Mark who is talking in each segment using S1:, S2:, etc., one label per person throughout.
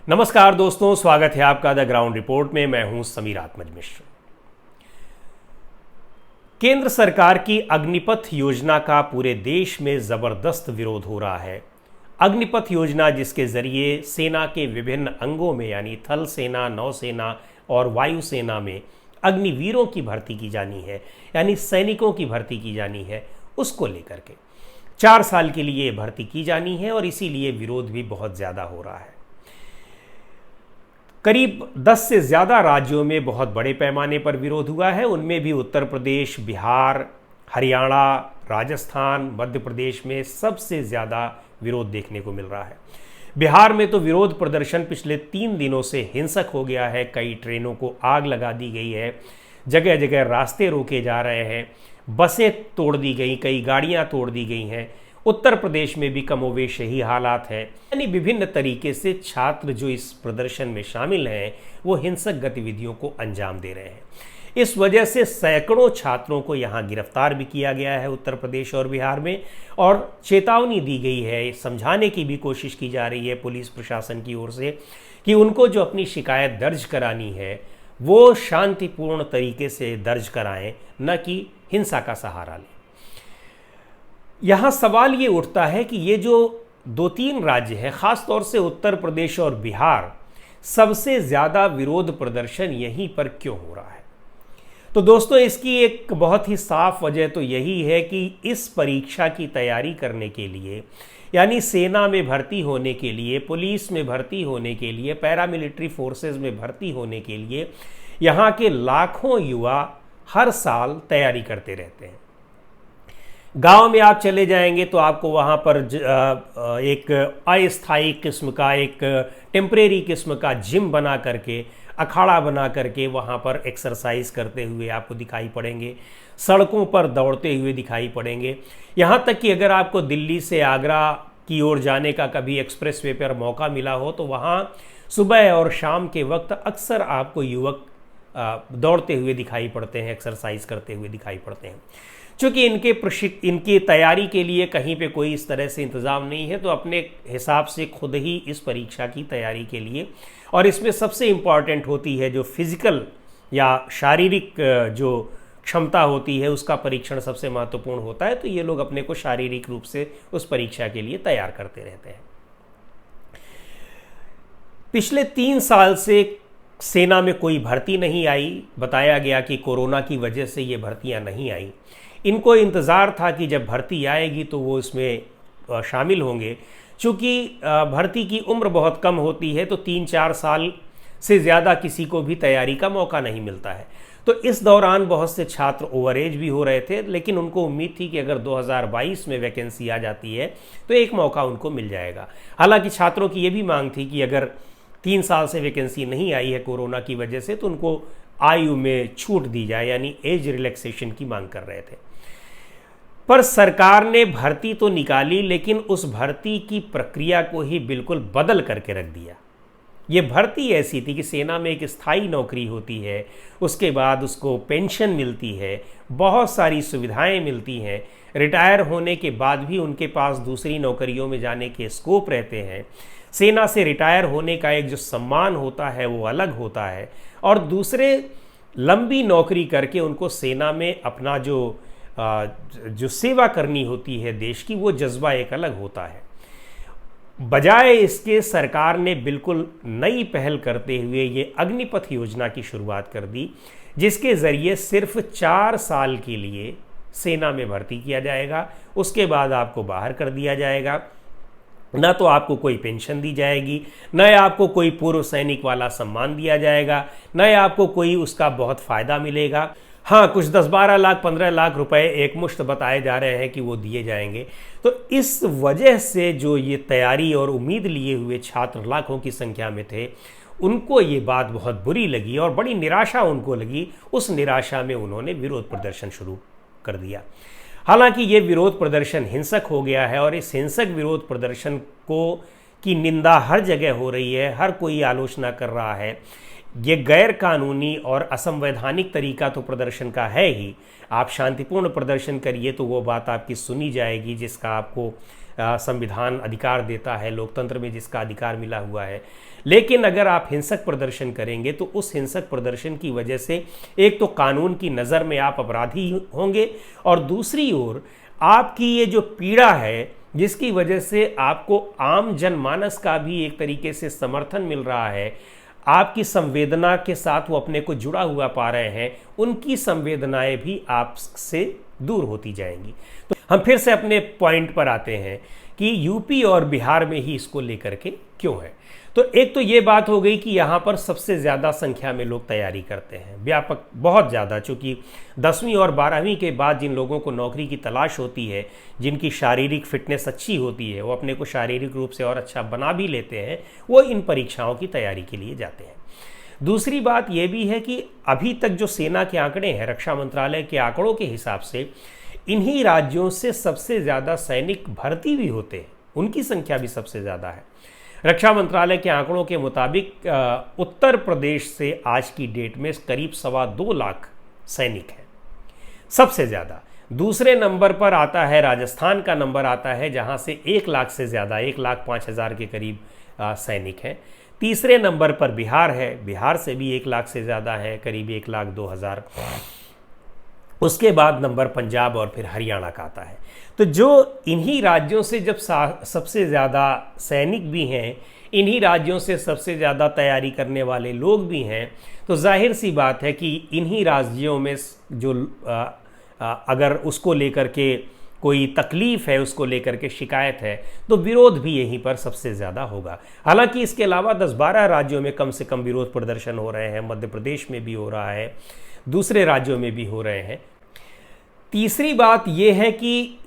S1: नमस्कार दोस्तों, स्वागत है आपका द ग्राउंड रिपोर्ट में। मैं हूं समीर आत्मज मिश्र। केंद्र सरकार की अग्निपथ योजना का पूरे देश में जबरदस्त विरोध हो रहा है। अग्निपथ योजना जिसके जरिए सेना के विभिन्न अंगों में यानी थल सेना, नौसेना और वायुसेना में अग्निवीरों की भर्ती की जानी है, यानी सैनिकों की भर्ती की जानी है, उसको लेकर के 4 साल के लिए भर्ती की जानी है और इसीलिए विरोध भी बहुत ज़्यादा हो रहा है। करीब 10 से ज़्यादा राज्यों में बहुत बड़े पैमाने पर विरोध हुआ है। उनमें भी उत्तर प्रदेश, बिहार, हरियाणा, राजस्थान, मध्य प्रदेश में सबसे ज़्यादा विरोध देखने को मिल रहा है। बिहार में तो विरोध प्रदर्शन पिछले 3 दिनों से हिंसक हो गया है। कई ट्रेनों को आग लगा दी गई है, जगह जगह रास्ते रोके जा रहे हैं, बसें तोड़ दी गई, कई गाड़ियां तोड़ दी गई हैं। उत्तर प्रदेश में भी कमोवेश यही हालात है। यानी विभिन्न तरीके से छात्र जो इस प्रदर्शन में शामिल हैं वो हिंसक गतिविधियों को अंजाम दे रहे हैं। इस वजह से सैकड़ों छात्रों को यहाँ गिरफ्तार भी किया गया है उत्तर प्रदेश और बिहार में, और चेतावनी दी गई है, समझाने की भी कोशिश की जा रही है पुलिस प्रशासन की ओर से कि उनको जो अपनी शिकायत दर्ज करानी है वो शांतिपूर्ण तरीके से दर्ज कराएं, न कि हिंसा का सहारा लें। यहाँ सवाल ये उठता है कि ये जो 2-3 राज्य हैं, ख़ास तौर से उत्तर प्रदेश और बिहार, सबसे ज़्यादा विरोध प्रदर्शन यहीं पर क्यों हो रहा है? तो दोस्तों, इसकी एक बहुत ही साफ वजह तो यही है कि इस परीक्षा की तैयारी करने के लिए, यानी सेना में भर्ती होने के लिए, पुलिस में भर्ती होने के लिए, पैरामिलिट्री फोर्सेस में भर्ती होने के लिए यहाँ के लाखों युवा हर साल तैयारी करते रहते हैं। गांव में आप चले जाएंगे तो आपको वहाँ पर एक अस्थायी किस्म का, एक टेम्परेरी किस्म का जिम बना करके, अखाड़ा बना करके वहाँ पर एक्सरसाइज करते हुए आपको दिखाई पड़ेंगे, सड़कों पर दौड़ते हुए दिखाई पड़ेंगे। यहाँ तक कि अगर आपको दिल्ली से आगरा की ओर जाने का कभी एक्सप्रेसवे पर मौका मिला हो तो वहाँ सुबह और शाम के वक्त अक्सर आपको युवक दौड़ते हुए दिखाई पड़ते हैं, एक्सरसाइज करते हुए दिखाई पड़ते हैं। चूँकि इनकी तैयारी के लिए कहीं पे कोई इस तरह से इंतज़ाम नहीं है, तो अपने हिसाब से खुद ही इस परीक्षा की तैयारी के लिए, और इसमें सबसे इम्पॉर्टेंट होती है जो फिज़िकल या शारीरिक जो क्षमता होती है उसका परीक्षण सबसे महत्वपूर्ण होता है, तो ये लोग अपने को शारीरिक रूप से उस परीक्षा के लिए तैयार करते रहते हैं। पिछले 3 साल से सेना में कोई भर्ती नहीं आई। बताया गया कि कोरोना की वजह से ये भर्तियां नहीं आई। इनको इंतज़ार था कि जब भर्ती आएगी तो वो इसमें शामिल होंगे। चूँकि भर्ती की उम्र बहुत कम होती है तो 3-4 साल से ज़्यादा किसी को भी तैयारी का मौका नहीं मिलता है। तो इस दौरान बहुत से छात्र ओवर एज भी हो रहे थे, लेकिन उनको उम्मीद थी कि अगर 2022 में वैकेंसी आ जाती है तो एक मौका उनको मिल जाएगा। हालांकि छात्रों की ये भी मांग थी कि अगर 3 साल से वैकेंसी नहीं आई है कोरोना की वजह से तो उनको आयु में छूट दी जाए, यानी एज रिलैक्सेशन की मांग कर रहे थे। पर सरकार ने भर्ती तो निकाली, लेकिन उस भर्ती की प्रक्रिया को ही बिल्कुल बदल करके रख दिया। ये भर्ती ऐसी थी कि सेना में एक स्थायी नौकरी होती है, उसके बाद उसको पेंशन मिलती है, बहुत सारी सुविधाएं मिलती हैं, रिटायर होने के बाद भी उनके पास दूसरी नौकरियों में जाने के स्कोप रहते हैं। सेना से रिटायर होने का एक जो सम्मान होता है वो अलग होता है, और दूसरे लंबी नौकरी करके उनको सेना में अपना जो सेवा करनी होती है देश की, वो जज्बा एक अलग होता है। बजाय इसके सरकार ने बिल्कुल नई पहल करते हुए ये अग्निपथ योजना की शुरुआत कर दी, जिसके ज़रिए सिर्फ 4 साल के लिए सेना में भर्ती किया जाएगा। उसके बाद आपको बाहर कर दिया जाएगा। न तो आपको कोई पेंशन दी जाएगी, न आपको कोई पूर्व सैनिक वाला सम्मान दिया जाएगा, न आपको कोई उसका बहुत फ़ायदा मिलेगा। हाँ, कुछ 10-12 लाख 15 लाख रुपए एक मुश्त बताए जा रहे हैं कि वो दिए जाएंगे। तो इस वजह से जो ये तैयारी और उम्मीद लिए हुए छात्र लाखों की संख्या में थे, उनको ये बात बहुत बुरी लगी और बड़ी निराशा उनको लगी। उस निराशा में उन्होंने विरोध प्रदर्शन शुरू कर दिया। हालांकि ये विरोध प्रदर्शन हिंसक हो गया है और इस हिंसक विरोध प्रदर्शन की निंदा हर जगह हो रही है, हर कोई आलोचना कर रहा है। ये गैर कानूनी और असंवैधानिक तरीका तो प्रदर्शन का है ही। आप शांतिपूर्ण प्रदर्शन करिए तो वो बात आपकी सुनी जाएगी जिसका आपको संविधान अधिकार देता है, लोकतंत्र में जिसका अधिकार मिला हुआ है। लेकिन अगर आप हिंसक प्रदर्शन करेंगे तो उस हिंसक प्रदर्शन की वजह से एक तो कानून की नज़र में आप अपराधी होंगे, और दूसरी ओर आपकी ये जो पीड़ा है जिसकी वजह से आपको आम जनमानस का भी एक तरीके से समर्थन मिल रहा है, आपकी संवेदना के साथ वो अपने को जुड़ा हुआ पा रहे हैं, उनकी संवेदनाएं भी आपसे दूर होती जाएंगी। तो हम फिर से अपने पॉइंट पर आते हैं कि यूपी और बिहार में ही इसको लेकर के क्यों है। तो एक तो ये बात हो गई कि यहाँ पर सबसे ज़्यादा संख्या में लोग तैयारी करते हैं, व्यापक बहुत ज़्यादा, चूँकि 10वीं और 12वीं के बाद जिन लोगों को नौकरी की तलाश होती है, जिनकी शारीरिक फिटनेस अच्छी होती है, वो अपने को शारीरिक रूप से और अच्छा बना भी लेते हैं, वो इन परीक्षाओं की तैयारी के लिए जाते हैं। दूसरी बात ये भी है कि अभी तक जो सेना के आंकड़े हैं, रक्षा मंत्रालय के आंकड़ों के हिसाब से इन्हीं राज्यों से सबसे ज़्यादा सैनिक भर्ती भी होते हैं, उनकी संख्या भी सबसे ज़्यादा है। रक्षा मंत्रालय के आंकड़ों के मुताबिक उत्तर प्रदेश से आज की डेट में करीब 2.25 लाख सैनिक हैं, सबसे ज़्यादा। दूसरे नंबर पर आता है राजस्थान का नंबर आता है, जहां से 1 लाख से ज़्यादा, 1,05,000 के करीब सैनिक हैं। तीसरे नंबर पर बिहार है, बिहार से भी 1 लाख से ज़्यादा है, करीब 1,02,000। उसके बाद नंबर पंजाब और फिर हरियाणा का आता है। तो जो इन्हीं राज्यों से जब सबसे ज़्यादा सैनिक भी हैं, इन्हीं राज्यों से सबसे ज़्यादा तैयारी करने वाले लोग भी हैं, तो जाहिर सी बात है कि इन्हीं राज्यों में जो अगर उसको लेकर के कोई तकलीफ़ है, उसको लेकर के शिकायत है, तो विरोध भी यहीं पर सबसे ज़्यादा होगा। हालांकि इसके अलावा 10-12 राज्यों में कम से कम विरोध प्रदर्शन हो रहे हैं, मध्य प्रदेश में भी हो रहा है, दूसरे राज्यों में भी हो रहे हैं। तीसरी बात यह है कि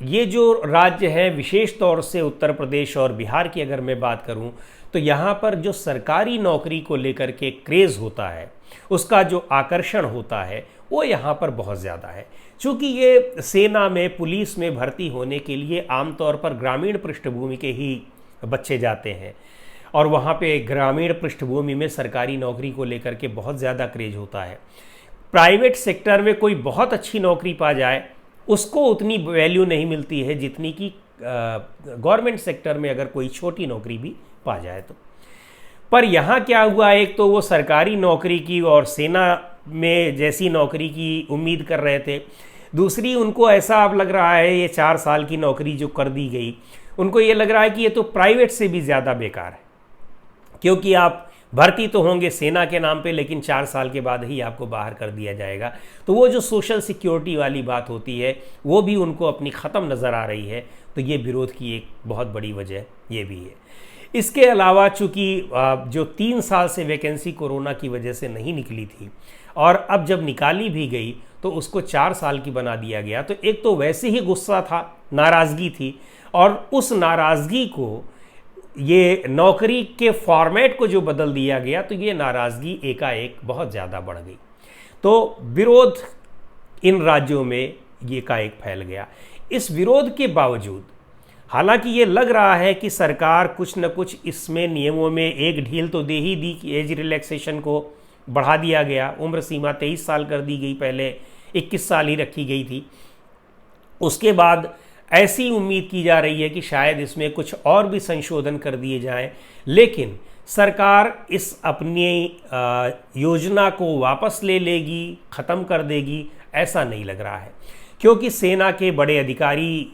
S1: ये जो राज्य हैं, विशेष तौर से उत्तर प्रदेश और बिहार की अगर मैं बात करूं, तो यहाँ पर जो सरकारी नौकरी को लेकर के क्रेज़ होता है, उसका जो आकर्षण होता है, वो यहाँ पर बहुत ज़्यादा है। चूँकि ये सेना में, पुलिस में भर्ती होने के लिए आमतौर पर ग्रामीण पृष्ठभूमि के ही बच्चे जाते हैं, और वहाँ पे ग्रामीण पृष्ठभूमि में सरकारी नौकरी को लेकर के बहुत ज़्यादा क्रेज होता है। प्राइवेट सेक्टर में कोई बहुत अच्छी नौकरी पा जाए, उसको उतनी वैल्यू नहीं मिलती है जितनी कि गवर्नमेंट सेक्टर में अगर कोई छोटी नौकरी भी पा जाए तो। पर यहाँ क्या हुआ, एक तो वो सरकारी नौकरी की और सेना में जैसी नौकरी की उम्मीद कर रहे थे, दूसरी उनको ऐसा अब लग रहा है ये 4 साल की नौकरी जो कर दी गई, उनको ये लग रहा है कि ये तो प्राइवेट से भी ज़्यादा बेकार है, क्योंकि आप भर्ती तो होंगे सेना के नाम पे, लेकिन 4 साल के बाद ही आपको बाहर कर दिया जाएगा। तो वो जो सोशल सिक्योरिटी वाली बात होती है, वो भी उनको अपनी ख़त्म नज़र आ रही है। तो ये विरोध की एक बहुत बड़ी वजह ये भी है। इसके अलावा चूँकि जो 3 साल से वैकेंसी कोरोना की वजह से नहीं निकली थी, और अब जब निकाली भी गई तो उसको 4 साल की बना दिया गया, तो एक तो वैसे ही गुस्सा था, नाराज़गी थी, और उस नाराज़गी को, ये नौकरी के फॉर्मेट को जो बदल दिया गया, तो ये नाराज़गी एकाएक बहुत ज़्यादा बढ़ गई। तो विरोध इन राज्यों में ये एकाएक फैल गया। इस विरोध के बावजूद, हालांकि ये लग रहा है कि सरकार कुछ न कुछ इसमें नियमों में एक ढील तो दे ही दी कि एज रिलैक्सेशन को बढ़ा दिया गया, उम्र सीमा 23 साल कर दी गई, पहले 21 साल ही रखी गई थी। उसके बाद ऐसी उम्मीद की जा रही है कि शायद इसमें कुछ और भी संशोधन कर दिए जाएं, लेकिन सरकार इस अपनी योजना को वापस ले लेगी, ख़त्म कर देगी, ऐसा नहीं लग रहा है, क्योंकि सेना के बड़े अधिकारी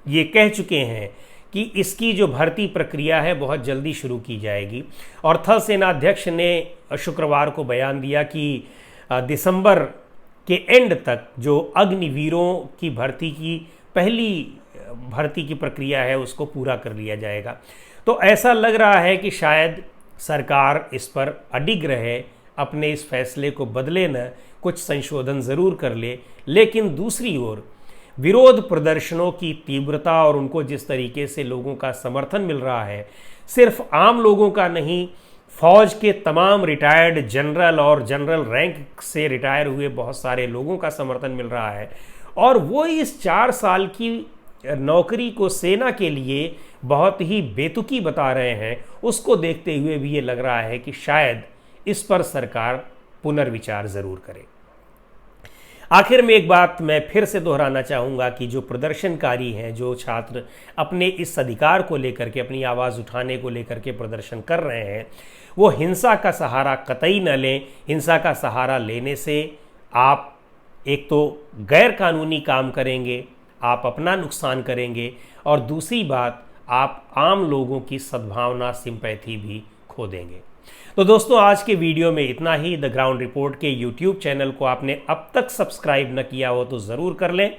S1: ये कह चुके हैं कि इसकी जो भर्ती प्रक्रिया है बहुत जल्दी शुरू की जाएगी। और थल सेनाध्यक्ष ने शुक्रवार को बयान दिया कि दिसंबर के एंड तक जो अग्निवीरों की भर्ती की पहली भर्ती की प्रक्रिया है उसको पूरा कर लिया जाएगा। तो ऐसा लग रहा है कि शायद सरकार इस पर अडिग रहे, अपने इस फैसले को बदले न, कुछ संशोधन ज़रूर कर ले। लेकिन दूसरी ओर विरोध प्रदर्शनों की तीव्रता और उनको जिस तरीके से लोगों का समर्थन मिल रहा है, सिर्फ आम लोगों का नहीं, फौज के तमाम रिटायर्ड जनरल और जनरल रैंक से रिटायर हुए बहुत सारे लोगों का समर्थन मिल रहा है, और वो इस 4 साल की नौकरी को सेना के लिए बहुत ही बेतुकी बता रहे हैं। उसको देखते हुए भी ये लग रहा है कि शायद इस पर सरकार पुनर्विचार ज़रूर करे। आखिर में एक बात मैं फिर से दोहराना चाहूँगा कि जो प्रदर्शनकारी हैं, जो छात्र अपने इस अधिकार को लेकर के, अपनी आवाज़ उठाने को लेकर के प्रदर्शन कर रहे हैं, वो हिंसा का सहारा कतई न लें। हिंसा का सहारा लेने से आप एक तो गैर कानूनी काम करेंगे, आप अपना नुकसान करेंगे, और दूसरी बात आप आम लोगों की सद्भावना, सिंपैथी भी खो देंगे। तो दोस्तों, आज के वीडियो में इतना ही। द ग्राउंड रिपोर्ट के यूट्यूब चैनल को आपने अब तक सब्सक्राइब न किया हो तो ज़रूर कर लें।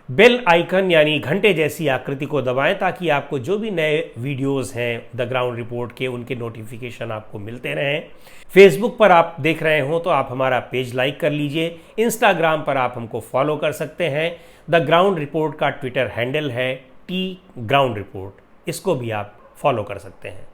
S1: बेल आइकन यानी घंटे जैसी आकृति को दबाएं ताकि आपको जो भी नए वीडियोस हैं द ग्राउंड रिपोर्ट के, उनके नोटिफिकेशन आपको मिलते रहें। फेसबुक पर आप देख रहे हो तो आप हमारा पेज लाइक कर लीजिए। इंस्टाग्राम पर आप हमको फॉलो कर सकते हैं। द ग्राउंड रिपोर्ट का ट्विटर हैंडल है टी ग्राउंड रिपोर्ट, इसको भी आप फॉलो कर सकते हैं।